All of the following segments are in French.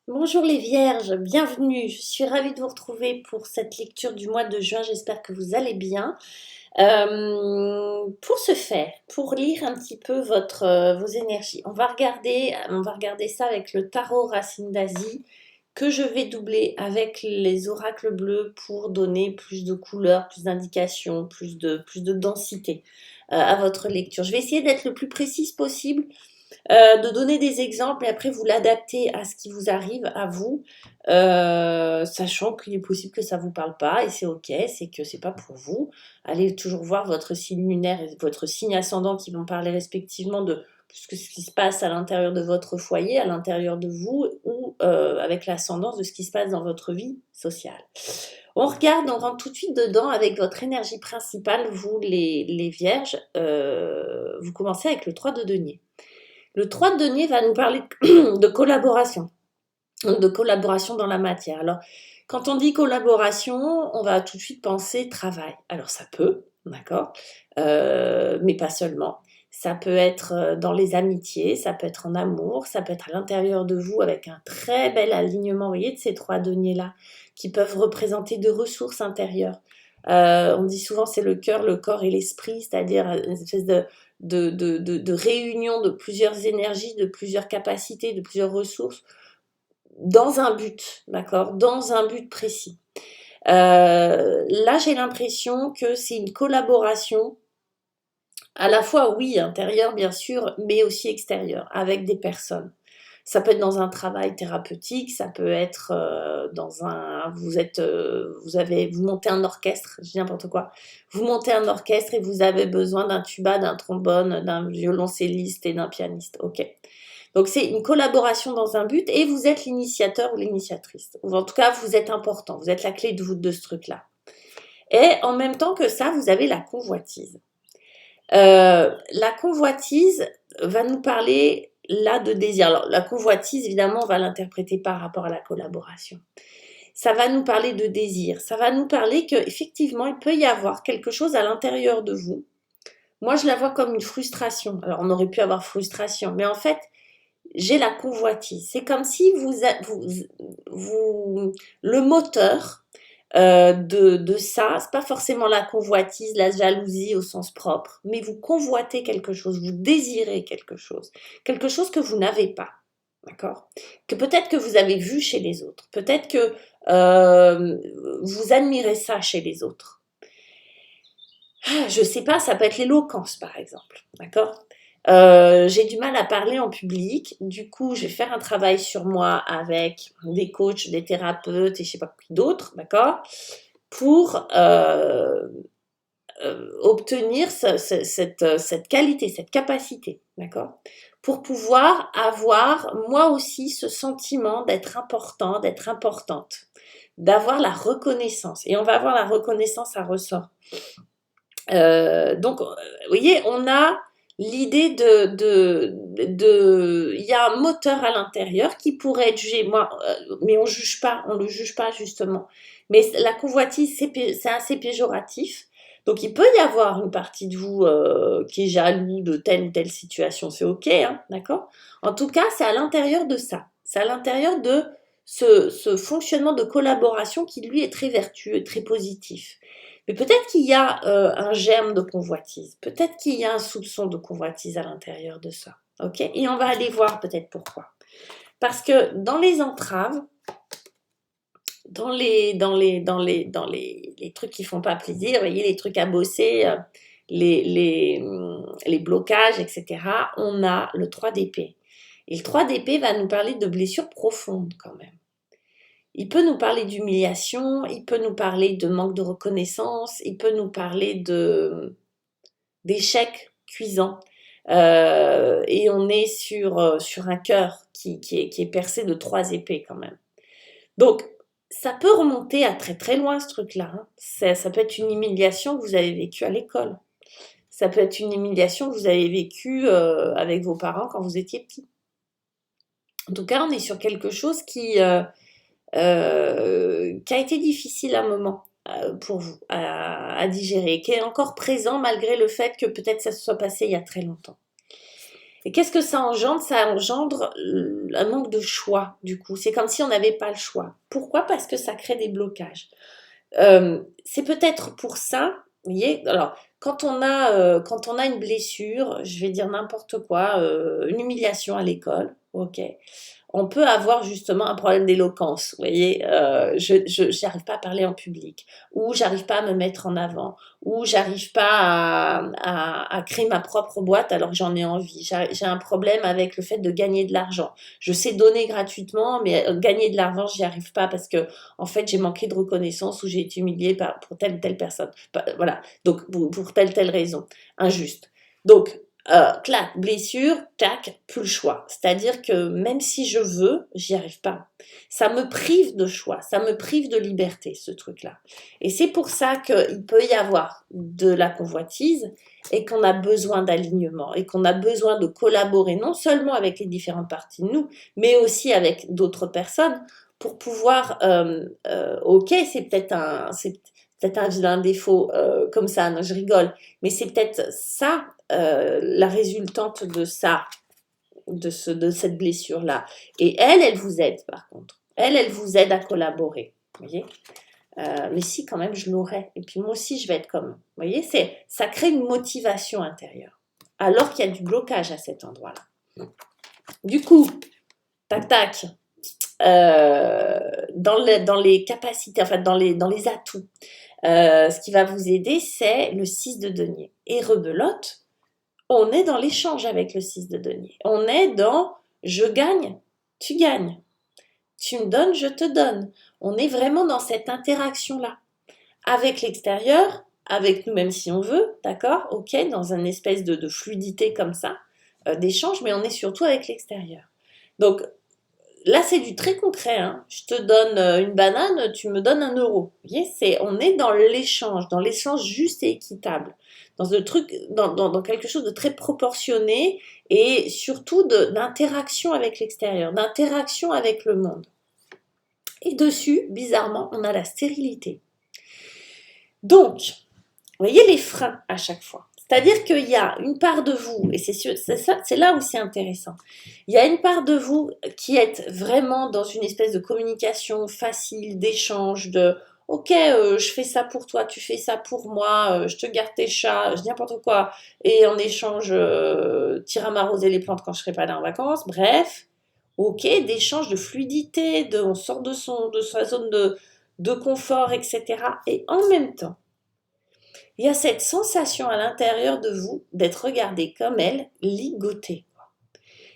Bonjour les vierges, bienvenue. Je suis ravie de vous retrouver pour cette lecture du mois de juin. J'espère que vous allez bien. Pour ce faire, pour lire un petit peu vos énergies, on va regarder ça avec le tarot Racine d'Asie que je vais doubler avec les oracles bleus pour donner plus de couleurs, plus d'indications, plus de densité à votre lecture. Je vais essayer d'être le plus précise possible, de donner des exemples et après vous l'adaptez à ce qui vous arrive, à vous, sachant qu'il est possible que ça ne vous parle pas et c'est ok, c'est que c'est pas pour vous. Allez toujours voir votre signe lunaire et votre signe ascendant qui vont parler respectivement de ce qui se passe à l'intérieur de votre foyer, à l'intérieur de vous ou avec l'ascendance de ce qui se passe dans votre vie sociale. On regarde, on rentre tout de suite dedans avec votre énergie principale, vous les vierges. Vous commencez avec le 3 de denier. Le 3 de denier va nous parler de collaboration dans la matière. Alors, quand on dit collaboration, on va tout de suite penser travail. Alors, ça peut, d'accord, mais pas seulement. Ça peut être dans les amitiés, ça peut être en amour, ça peut être à l'intérieur de vous avec un très bel alignement, vous voyez, de ces 3 deniers-là, qui peuvent représenter de ressources intérieures. On dit souvent c'est le cœur, le corps et l'esprit, c'est-à-dire une espèce de réunion de plusieurs énergies, de plusieurs capacités, de plusieurs ressources dans un but, d'accord, dans un but précis. Là, j'ai l'impression que c'est une collaboration à la fois, oui, intérieure bien sûr, mais aussi extérieure, avec des personnes. Ça peut être dans un travail thérapeutique, ça peut être dans un, vous montez un orchestre, je dis n'importe quoi. Vous montez un orchestre et vous avez besoin d'un tuba, d'un trombone, d'un violoncelliste et d'un pianiste. Ok. Donc c'est une collaboration dans un but et vous êtes l'initiateur ou l'initiatrice. Ou en tout cas, vous êtes important, vous êtes la clé de voûte de ce truc-là. Et en même temps que ça, vous avez la convoitise. La convoitise va nous parler là de désir. Alors la convoitise, évidemment, on va l'interpréter par rapport à la collaboration. Ça va nous parler de désir. Ça va nous parler qu'effectivement, il peut y avoir quelque chose à l'intérieur de vous. Moi, je la vois comme une frustration. Alors, on aurait pu avoir frustration, mais en fait, j'ai la convoitise. C'est comme si le moteur de ça, c'est pas forcément la convoitise, la jalousie au sens propre, mais vous convoitez quelque chose, vous désirez quelque chose que vous n'avez pas, d'accord? Que peut-être que vous avez vu chez les autres, peut-être que vous admirez ça chez les autres. Ah, je sais pas, ça peut être l'éloquence par exemple, d'accord? J'ai du mal à parler en public, du coup je vais faire un travail sur moi avec des coachs, des thérapeutes et je sais pas qui d'autres, d'accord? Pour obtenir cette qualité, cette capacité, d'accord? Pour pouvoir avoir moi aussi ce sentiment d'être important, d'être importante, d'avoir la reconnaissance. Et on va avoir la reconnaissance à ressort. Donc, vous voyez, on a l'idée il y a un moteur à l'intérieur qui pourrait être jugé, mais on le juge pas justement. Mais la convoitise, c'est assez péjoratif. Donc, il peut y avoir une partie de vous qui est jaloux de telle ou telle situation, c'est ok, hein, d'accord? En tout cas, c'est à l'intérieur de ça. C'est à l'intérieur de ce fonctionnement de collaboration qui, lui, est très vertueux, très positif. Mais peut-être qu'il y a un germe de convoitise, peut-être qu'il y a un soupçon de convoitise à l'intérieur de ça. Ok? Et on va aller voir peut-être pourquoi. Parce que dans les entraves, les trucs qui font pas plaisir, vous voyez, les trucs à bosser, les blocages, etc., on a le 3 d'épée. Et le 3 d'épée va nous parler de blessures profondes quand même. Il peut nous parler d'humiliation, il peut nous parler de manque de reconnaissance, il peut nous parler d'échecs cuisants. Et on est sur un cœur qui est percé de 3 épées quand même. Donc, ça peut remonter à très très loin ce truc-là, hein. Ça peut être une humiliation que vous avez vécue à l'école. Ça peut être une humiliation que vous avez vécue avec vos parents quand vous étiez petit. En tout cas, on est sur quelque chose qui a été difficile à un moment pour vous à digérer, qui est encore présent malgré le fait que peut-être ça se soit passé il y a très longtemps. Et qu'est-ce que ça engendre? Ça engendre un manque de choix, du coup. C'est comme si on n'avait pas le choix. Pourquoi? Parce que ça crée des blocages. C'est peut-être pour ça, vous voyez, alors quand on a une blessure, je vais dire n'importe quoi, une humiliation à l'école, ok, on peut avoir justement un problème d'éloquence, vous voyez, j'arrive pas à parler en public, ou j'arrive pas à me mettre en avant, ou j'arrive pas à créer ma propre boîte alors que j'en ai envie. J'ai un problème avec le fait de gagner de l'argent. Je sais donner gratuitement, mais gagner de l'argent, j'y arrive pas parce que en fait j'ai manqué de reconnaissance ou j'ai été humiliée pour telle ou telle personne. Voilà, donc pour telle raison, injuste. Donc clac, blessure, tac, plus le choix. C'est-à-dire que même si je veux, j'y arrive pas. Ça me prive de choix, ça me prive de liberté, ce truc-là. Et c'est pour ça qu'il peut y avoir de la convoitise et qu'on a besoin d'alignement et qu'on a besoin de collaborer non seulement avec les différentes parties de nous, mais aussi avec d'autres personnes pour pouvoir, ok, c'est peut-être un vilain défaut comme ça, non, je rigole, mais c'est peut-être ça la résultante de ça, de cette blessure-là. Et elle vous aide par contre. Elle vous aide à collaborer. Vous voyez, mais si quand même je l'aurais. Et puis moi aussi je vais être comme. Vous voyez, ça crée une motivation intérieure. Alors qu'il y a du blocage à cet endroit-là. Du coup, tac tac. Dans les capacités, enfin dans les atouts, ce qui va vous aider, c'est le 6 de denier. Et rebelote, on est dans l'échange avec le 6 de denier. On est dans je gagne, tu gagnes. Tu me donnes, je te donne. On est vraiment dans cette interaction-là. Avec l'extérieur, avec nous-mêmes si on veut, d'accord? Ok, dans une espèce de fluidité comme ça, d'échange, mais on est surtout avec l'extérieur. Donc, là, c'est du très concret. Hein. Je te donne une banane, tu me donnes 1 euro. Vous voyez, on est dans l'échange juste et équitable, dans quelque chose de très proportionné et surtout d'interaction avec l'extérieur, d'interaction avec le monde. Et dessus, bizarrement, on a la stérilité. Donc, vous voyez les freins à chaque fois. C'est-à-dire qu'il y a une part de vous, et c'est là où c'est intéressant, il y a une part de vous qui est vraiment dans une espèce de communication facile, d'échange, de « Ok, je fais ça pour toi, tu fais ça pour moi, je te garde tes chats, je dis n'importe quoi, et en échange, t'iras m'arroser les plantes quand je serai pas là en vacances. » Bref, ok, d'échange, de fluidité, on sort de sa zone de confort, etc. Et en même temps, il y a cette sensation à l'intérieur de vous d'être regardé comme elle, ligoté.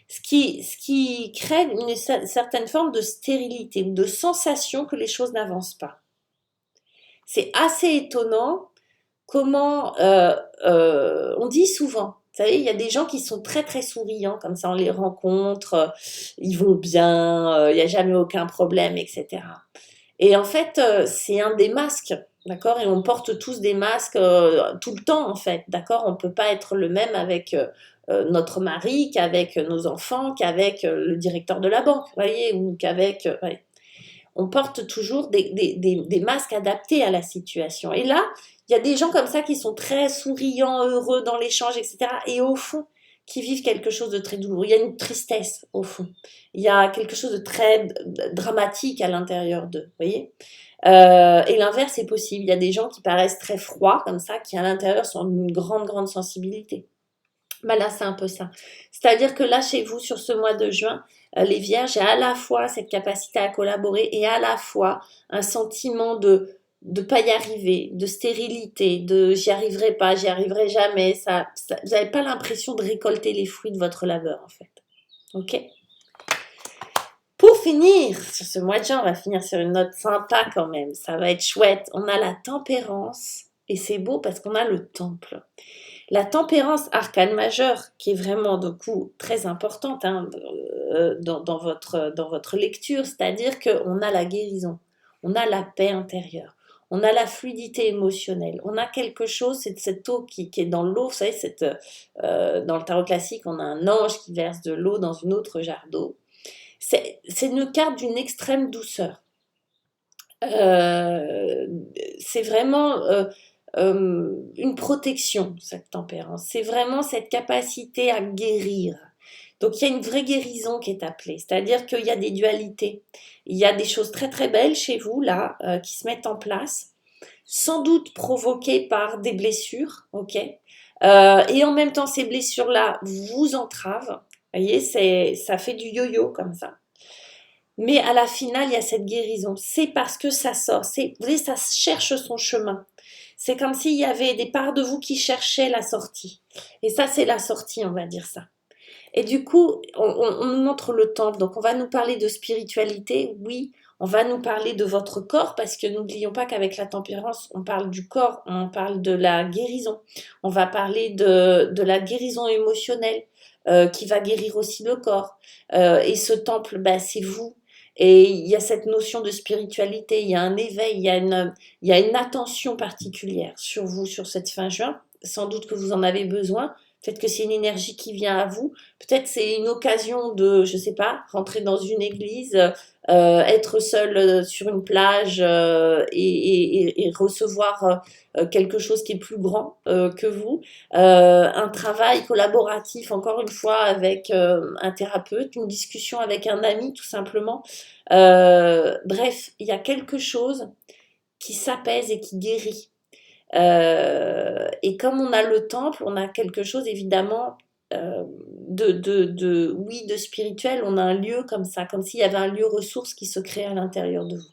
Ce qui crée une certaine forme de stérilité, de sensation que les choses n'avancent pas. C'est assez étonnant comment on dit souvent. Vous savez, il y a des gens qui sont très très souriants, comme ça on les rencontre, ils vont bien, il n'y a jamais aucun problème, etc. Et en fait, c'est un des masques, d'accord? Et on porte tous des masques tout le temps, en fait, d'accord? On ne peut pas être le même avec notre mari, qu'avec nos enfants, qu'avec le directeur de la banque, vous voyez, ou qu'avec... ouais. On porte toujours des masques adaptés à la situation. Et là, il y a des gens comme ça qui sont très souriants, heureux dans l'échange, etc. Et au fond, qui vivent quelque chose de très douloureux. Il y a une tristesse, au fond. Il y a quelque chose de très dramatique à l'intérieur d'eux, vous voyez. Et l'inverse est possible. Il y a des gens qui paraissent très froids, comme ça, qui à l'intérieur sont d'une grande, grande sensibilité. Bah là, c'est un peu ça. C'est-à-dire que là, chez vous, sur ce mois de juin, les vierges, il y a à la fois cette capacité à collaborer et à la fois un sentiment de pas y arriver, de stérilité, de j'y arriverai pas, j'y arriverai jamais. Vous n'avez pas l'impression de récolter les fruits de votre labeur, en fait. Ok? Pour finir, sur ce mois de juin, on va finir sur une note sympa quand même. Ça va être chouette. On a la tempérance et c'est beau parce qu'on a le temple. La tempérance arcane majeure, qui est vraiment du coup très importante hein, dans votre lecture, c'est-à-dire qu'on a la guérison, on a la paix intérieure, on a la fluidité émotionnelle, on a quelque chose, c'est cette eau qui est dans l'eau, vous savez, dans le tarot classique, on a un ange qui verse de l'eau dans une autre jarre d'eau. C'est une carte d'une extrême douceur. C'est vraiment une protection, cette tempérance. C'est vraiment cette capacité à guérir, Donc il y a une vraie guérison qui est appelée, c'est-à-dire qu'il y a des dualités. Il y a des choses très très belles chez vous là qui se mettent en place, sans doute provoquées par des blessures, ok. Et en même temps ces blessures-là vous entravent. Vous voyez, ça fait du yo-yo comme ça. Mais à la finale, il y a cette guérison. C'est parce que ça sort. Vous voyez, ça cherche son chemin. C'est comme s'il y avait des parts de vous qui cherchaient la sortie. Et ça, c'est la sortie, on va dire ça. Et du coup, on nous montre le temple. Donc, on va nous parler de spiritualité, oui. On va nous parler de votre corps, parce que n'oublions pas qu'avec la tempérance, on parle du corps, on parle de la guérison. On va parler de la guérison émotionnelle, qui va guérir aussi le corps. Et ce temple, bah, c'est vous. Et il y a cette notion de spiritualité, il y a un éveil, il y a une attention particulière sur vous, sur cette fin juin. Sans doute que vous en avez besoin. Peut-être que c'est une énergie qui vient à vous. Peut-être c'est une occasion de, je sais pas, rentrer dans une église, être seul sur une plage et recevoir quelque chose qui est plus grand que vous. Un travail collaboratif, encore une fois, avec un thérapeute, une discussion avec un ami, tout simplement. Bref, il y a quelque chose qui s'apaise et qui guérit. Et comme on a le temple, on a quelque chose évidemment oui, de spirituel. On a un lieu comme ça, comme s'il y avait un lieu ressource qui se crée à l'intérieur de vous.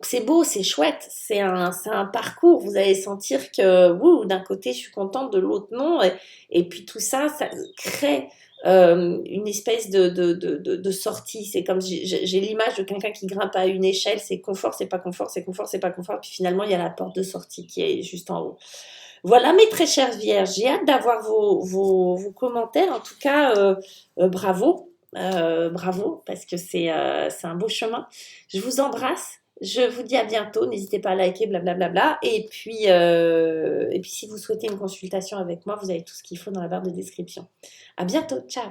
C'est beau, c'est chouette, c'est un parcours. Vous allez sentir que, d'un côté, je suis contente, de l'autre, non. Et puis tout ça, ça crée une espèce de sortie. C'est comme j'ai l'image de quelqu'un qui grimpe à une échelle, c'est confort, c'est pas confort, c'est confort, c'est pas confort. Puis finalement, il y a la porte de sortie qui est juste en haut. Voilà, mes très chères vierges, j'ai hâte d'avoir vos commentaires. En tout cas, bravo. Bravo, parce que c'est un beau chemin. Je vous embrasse. Je vous dis à bientôt. N'hésitez pas à liker, blablabla. Et puis, si vous souhaitez une consultation avec moi, vous avez tout ce qu'il faut dans la barre de description. À bientôt. Ciao.